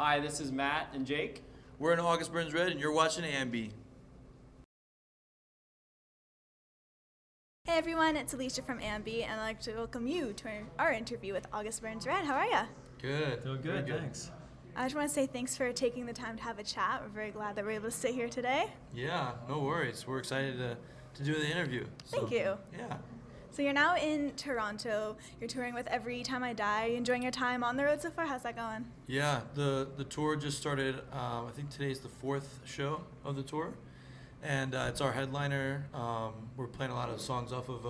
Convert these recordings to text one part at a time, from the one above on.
Hi, this is Matt and Jake. We're in August Burns Red, and you're watching AMBY. Hey everyone, it's Alicia from AMBY, and I'd like to welcome you to our interview with August Burns Red. How are ya? Good. Doing good, thanks. I just want to say thanks for taking the time to have a chat. We're very glad that we're able to sit here today. Yeah, no worries. We're excited to do the interview. Thank you. Yeah. So you're now in Toronto. You're touring with Every Time I Die. Are you enjoying your time on the road so far? How's that going? Yeah, the tour just started. I think today's the 4th show of the tour, and it's our headliner. We're playing a lot of songs off of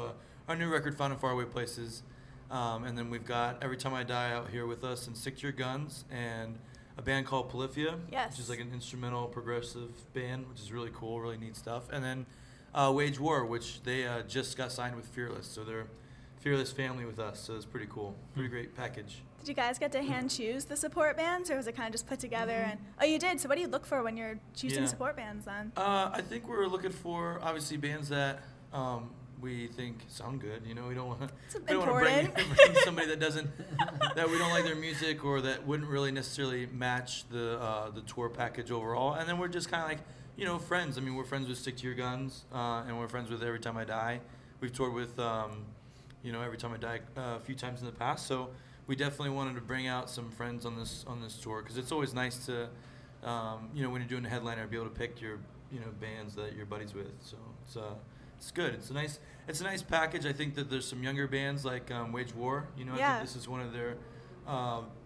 our new record, Found in Faraway Places, and then we've got Every Time I Die out here with us, and Stick to Your Guns, and a band called Polyphia, Yes. which is like an instrumental progressive band, which is really cool, really neat stuff, and then Wage War, which they just got signed with Fearless, so they're Fearless family with us, so it's pretty cool, pretty great package. Did you guys get to hand choose the support bands, or was it kind of just put together? And oh, you did. So what do you look for when you're choosing support bands then? I think we're looking for obviously bands that we think sound good. You know, we don't want to bring somebody that we don't like their music or that wouldn't really necessarily match the tour package overall. And then we're just kind of like, you know, friends. I mean, we're friends with Stick to Your Guns, and we're friends with Every Time I Die. We've toured with Every Time I Die a few times in the past, so we definitely wanted to bring out some friends on this tour, because it's always nice to when you're doing a headliner, be able to pick your bands that you're buddies with. So it's good. It's a nice package. I think that there's some younger bands like Wage War. I think this is one of their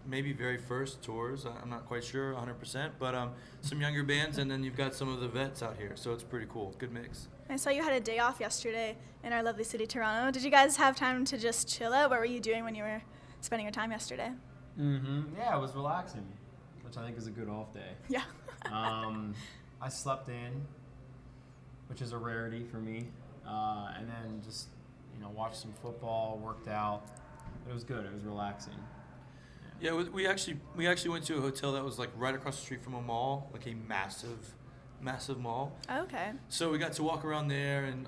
maybe very first tours. I'm not quite sure 100%, but some younger bands, and then you've got some of the vets out here, so it's pretty cool. Good mix. I saw you had a day off yesterday in our lovely city, Toronto. Did you guys have time to just chill out? What were you doing when you were spending your time yesterday? Yeah, it was relaxing, which I think is a good off day. Yeah. I slept in, which is a rarity for me, and then just watched some football, worked out. It was good. It was relaxing. Yeah, we actually went to a hotel that was like right across the street from a mall, like a massive mall. Okay. So we got to walk around there, and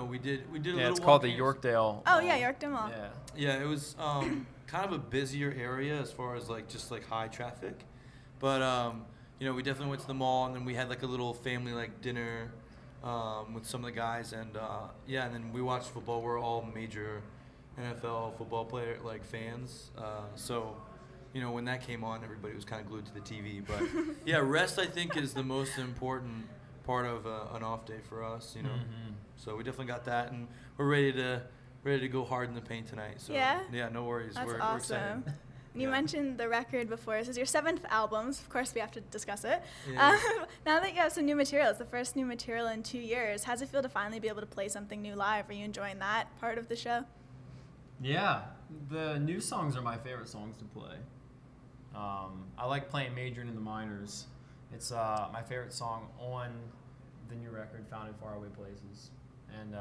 we did a little. Yeah, it's called the Yorkdale. Oh yeah, Yorkdale Mall. Yeah. Yeah, it was kind of a busier area as far as just high traffic, but we definitely went to the mall, and then we had like a little family dinner with some of the guys, and and then we watched football. We're all major NFL football player fans, so when that came on, everybody was kind of glued to the TV. But yeah, rest I think is the most important part of an off day for us. So we definitely got that, and we're ready to go hard in the paint tonight. So yeah, no worries. That's we're awesome. excited. You mentioned the record before. This is your 7th album. Of course, we have to discuss it. Yeah. Now that you have some new material, it's the first new material in 2 years. How's it feel to finally be able to play something new live? Are you enjoying that part of the show? Yeah, the new songs are my favorite songs to play. I like playing Majoring in the Minors. It's my favorite song on the new record, Found in Faraway Places, and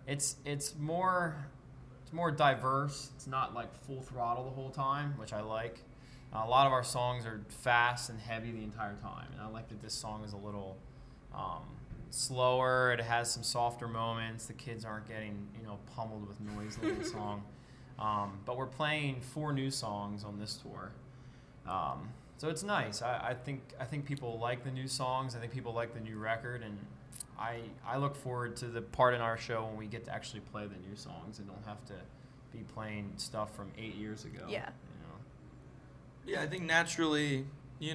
it's more diverse. It's not full throttle the whole time, which I like. A lot of our songs are fast and heavy the entire time, and I like that this song is a little slower. It has some softer moments. The kids aren't getting pummeled with noise the whole song. But we're playing 4 new songs on this tour, so it's nice. I think people like the new songs. I think people like the new record, and I look forward to the part in our show when we get to actually play the new songs and don't have to be playing stuff from 8 years ago. Yeah. Yeah, I think naturally, you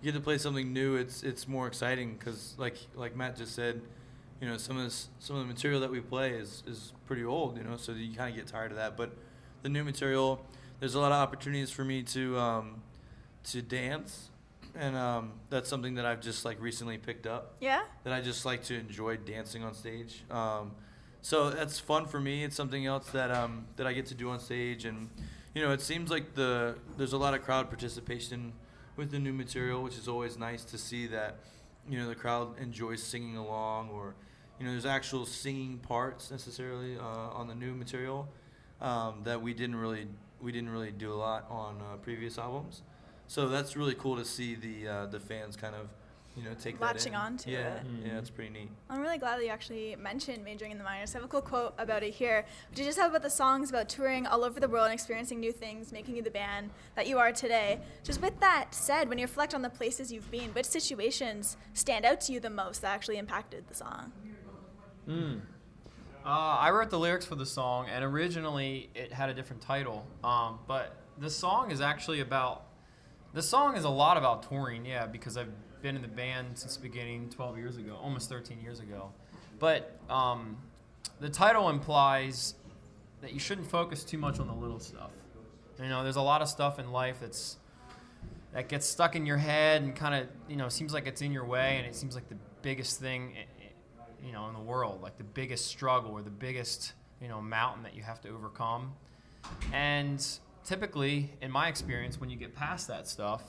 get to play something new. It's more exciting because, like Matt just said, some of the material that we play is pretty old, so you kind of get tired of that. But the new material, there's a lot of opportunities for me to dance, and that's something that I've just recently picked up. Yeah. That I just like to enjoy dancing on stage. So that's fun for me. It's something else that I get to do on stage, and it seems like there's a lot of crowd participation with the new material, which is always nice to see that the crowd enjoys singing along, or there's actual singing parts necessarily on the new material that we didn't really do a lot on previous albums. So that's really cool to see the fans kind of take latching that in. on to Yeah, it. yeah, it's pretty neat. I'm really glad that you actually mentioned majoring in the minors. I have a cool quote about it here. What you just have about the songs about touring all over the world and experiencing new things, making you the band that you are today. Just with that said, when you reflect on the places you've been, which situations stand out to you the most that actually impacted the song? I wrote the lyrics for the song, and originally it had a different title. But the song is actually about. The song is a lot about touring, yeah, because I've been in the band since the beginning 12 years ago, almost 13 years ago. But the title implies that you shouldn't focus too much on the little stuff. There's a lot of stuff in life that gets stuck in your head and kind of, seems like it's in your way, and it seems like the biggest thing, in the world, like the biggest struggle or the biggest, mountain that you have to overcome. And typically, in my experience, when you get past that stuff,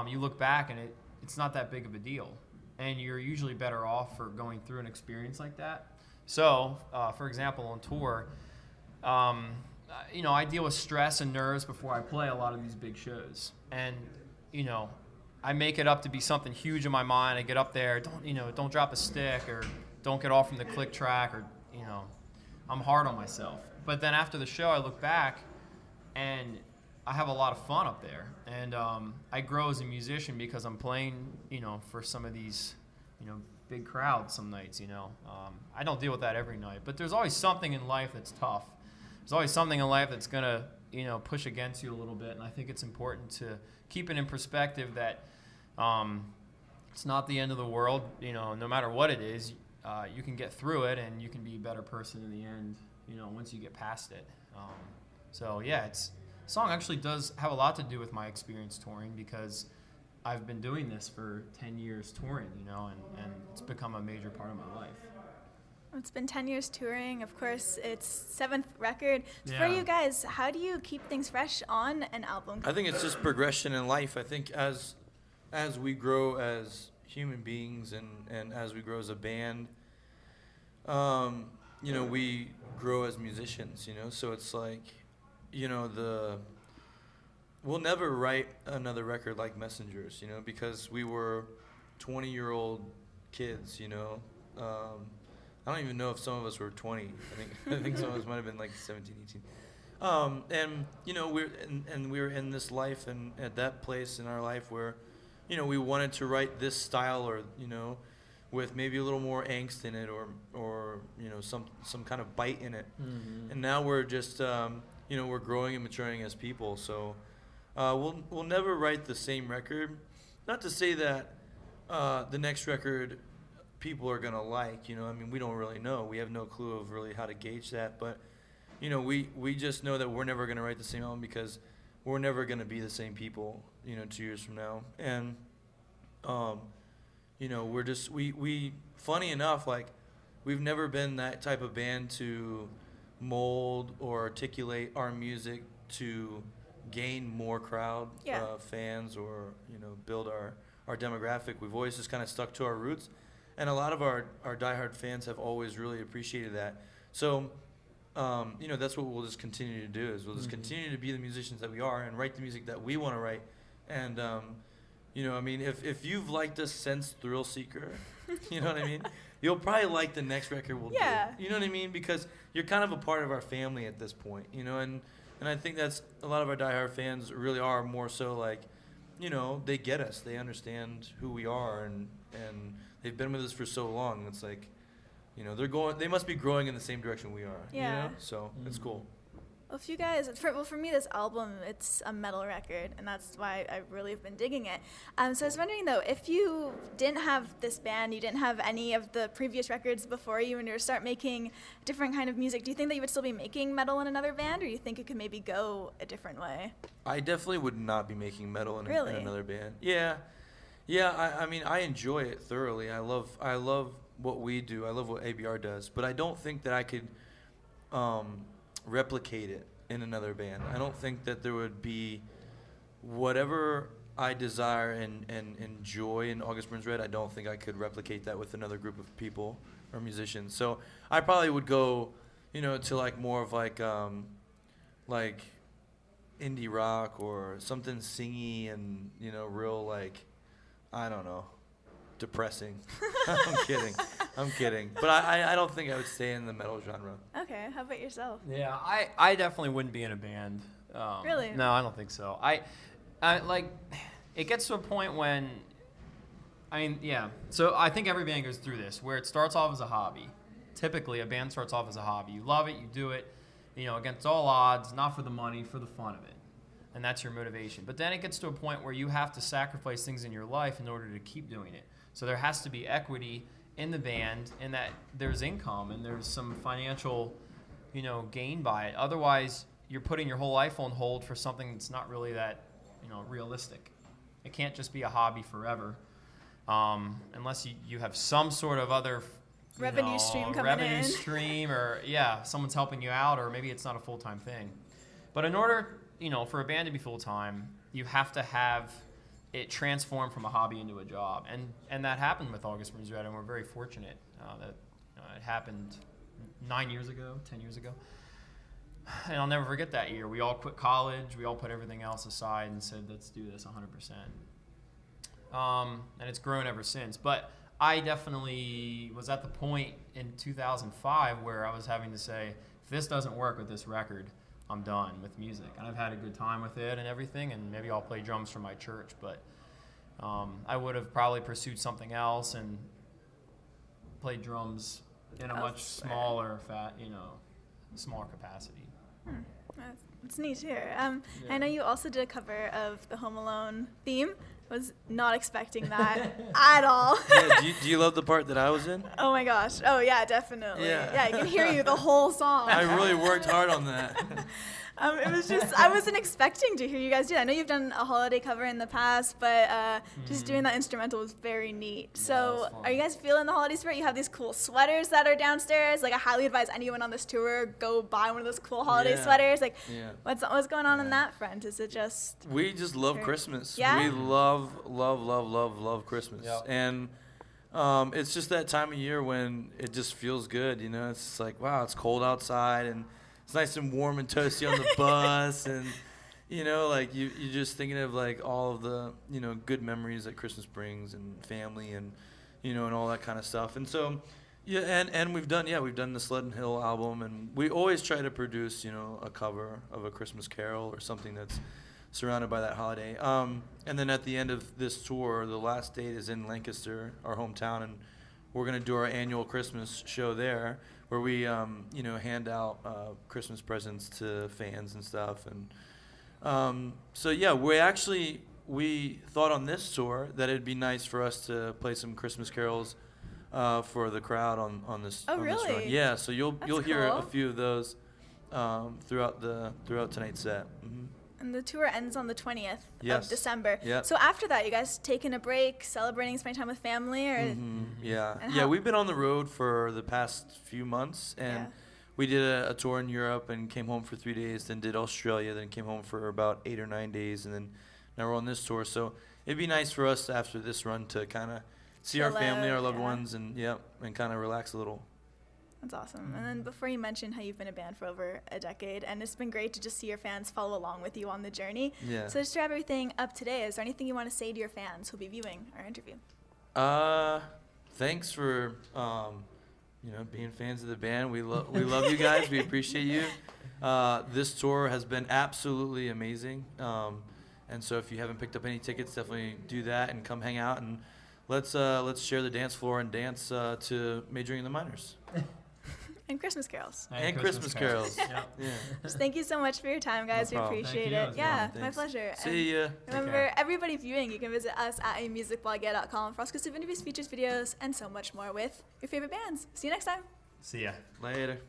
you look back and it's not that big of a deal. And you're usually better off for going through an experience like that. So, for example, on tour, I deal with stress and nerves before I play a lot of these big shows. And, I make it up to be something huge in my mind. I get up there, don't drop a stick, or don't get off from the click track, or, I'm hard on myself. But then after the show, I look back and I have a lot of fun up there. And I grow as a musician because I'm playing, for some of these, big crowds some nights, I don't deal with that every night. But there's always something in life that's tough. There's always something in life that's going to, push against you a little bit. And I think it's important to keep it in perspective that it's not the end of the world. No matter what it is, you can get through it and you can be a better person in the end, once you get past it. So yeah, the song actually does have a lot to do with my experience touring, because I've been doing this for 10 years touring, and it's become a major part of my life. It's been 10 years touring. Of course, it's 7th record. Yeah. For you guys, how do you keep things fresh on an album? I think it's just progression in life. I think as we grow as human beings and as we grow as a band, we grow as musicians, so it's like, we'll never write another record like Messengers, because we were 20-year-old kids, I don't even know if some of us were 20. I think some of us might have been like 17, 18. And we were in this life and at that place in our life where, we wanted to write this style, or, with maybe a little more angst in it, or some kind of bite in it. Mm-hmm. And now we're just we're growing and maturing as people. So we'll never write the same record. Not to say that the next record people are gonna like, we don't really know. We have no clue of really how to gauge that, but we just know that we're never gonna write the same album, because we're never gonna be the same people 2 years from now. And we're just we funny enough, like, we've never been that type of band to mold or articulate our music to gain more crowd fans, or build our demographic. We've always just kind of stuck to our roots. And a lot of our diehard fans have always really appreciated that. So, that's what we'll just continue to do, is we'll just continue to be the musicians that we are and write the music that we want to write. And, if you've liked us since Thrill Seeker, you know what I mean? You'll probably like the next record we'll do. You know what I mean? Because you're kind of a part of our family at this point, and I think that's a lot of our diehard fans really are more so like, they get us. They understand who we are, and they've been with us for so long. It's like, they must be growing in the same direction we are. Yeah. So it's cool. Well, if you guys, for me, this album, it's a metal record, and that's why I really have been digging it. So I was wondering, though, if you didn't have this band, you didn't have any of the previous records before you, and you start making different kind of music, do you think that you would still be making metal in another band, or do you think it could maybe go a different way? I definitely would not be making metal in another band. Yeah. I enjoy it thoroughly. I love what we do. I love what ABR does. But I don't think that I could replicate it in another band. I don't think that there would be whatever I desire and enjoy in August Burns Red. I don't think I could replicate that with another group of people or musicians. So I probably would go, to like more of like indie rock or something singy and real, like, I don't know, depressing. I'm kidding. But I don't think I would stay in the metal genre. Okay, how about yourself? Yeah, I definitely wouldn't be in a band. Really? No, I don't think so. I like, it gets to a point when, I mean, yeah. So I think every band goes through this, where it starts off as a hobby. Typically, a band starts off as a hobby. You love it, you do it, against all odds, not for the money, for the fun of it. And that's your motivation. But then it gets to a point where you have to sacrifice things in your life in order to keep doing it. So there has to be equity in the band, in that there's income and there's some financial, gain by it. Otherwise, you're putting your whole life on hold for something that's not really that, realistic. It can't just be a hobby forever, unless you have some sort of other revenue stream or someone's helping you out, or maybe it's not a full-time thing. But in order, for a band to be full-time, you have to have it transform from a hobby into a job, and that happened with August Burns Red, and we're very fortunate that it happened 10 years ago, and I'll never forget that year. We all quit college, we all put everything else aside and said, let's do this 100%. And it's grown ever since. But I definitely was at the point in 2005 where I was having to say, if this doesn't work with this record, I'm done with music. And I've had a good time with it and everything, and maybe I'll play drums for my church, but I would have probably pursued something else and played drums in a much smaller smaller capacity. That's neat to hear. I know you also did a cover of the Home Alone theme. Was not expecting that at all. Do you love the part that I was in? Oh my gosh. Oh yeah, definitely. Yeah, I can hear you the whole song. I really worked hard on that. It was just, I wasn't expecting to hear you guys do that. I know you've done a holiday cover in the past, but just doing that instrumental was very neat. So are you guys feeling the holiday spirit? You have these cool sweaters that are downstairs. Like, I highly advise anyone on this tour, go buy one of those cool holiday sweaters. Like, what's going on in that front? Is it just... We just love Christmas. Yeah? We love Christmas. Yep. And it's just that time of year when it just feels good, It's just like, wow, it's cold outside, and it's nice and warm and toasty on the bus, and like you're just thinking of like all of the good memories that Christmas brings, and family, and and all that kind of stuff. And so and we've done the Sled Hill album, and we always try to produce a cover of a Christmas carol or something that's surrounded by that holiday. And then at the end of this tour, the last date is in Lancaster, our hometown, and we're going to do our annual Christmas show there, where we, hand out Christmas presents to fans and stuff. And we thought on this tour that it'd be nice for us to play some Christmas carols for the crowd on this. Oh, on really? This run. Yeah, so you'll hear cool. a few of those throughout tonight's set. Mm-hmm. And the tour ends on the 20th Yes. of December. Yep. So after that, you guys taking a break, celebrating, spending time with family, or? Mm-hmm. Yeah. And Yeah, we've been on the road for the past few months, and Yeah. we did a tour in Europe and came home for 3 days, then did Australia, then came home for about 8 or 9 days, and then now we're on this tour. So it'd be nice for us after this run to kind of see our Chill family, out, our loved yeah. ones, and kind of relax a little. That's awesome. And then before you mentioned how you've been a band for over a decade, and it's been great to just see your fans follow along with you on the journey. Yeah. So just to wrap everything up today, is there anything you want to say to your fans who'll be viewing our interview? Thanks for being fans of the band. We love you guys. We appreciate you. This tour has been absolutely amazing. And so if you haven't picked up any tickets, definitely do that and come hang out, and let's share the dance floor and dance to Majoring in the Minors. And Christmas carols. And Christmas carols. Yep. Yeah. Just thank you so much for your time, guys. No we problem. appreciate Thank you. it. It was Yeah, fun. my Thanks. pleasure. See ya. Remember, everybody viewing, you can visit us at amusicblog.com for exclusive interviews, features, videos, and so much more with your favorite bands. See you next time. See ya. Later.